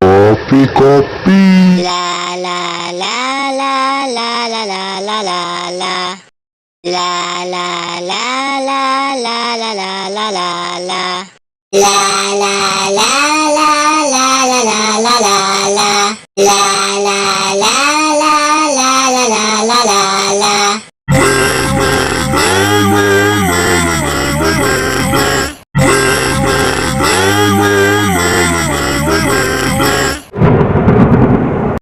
Kopi kopi. La la la la la la la la la la. La la la la la la la la la la. La la la la la la la la la la. La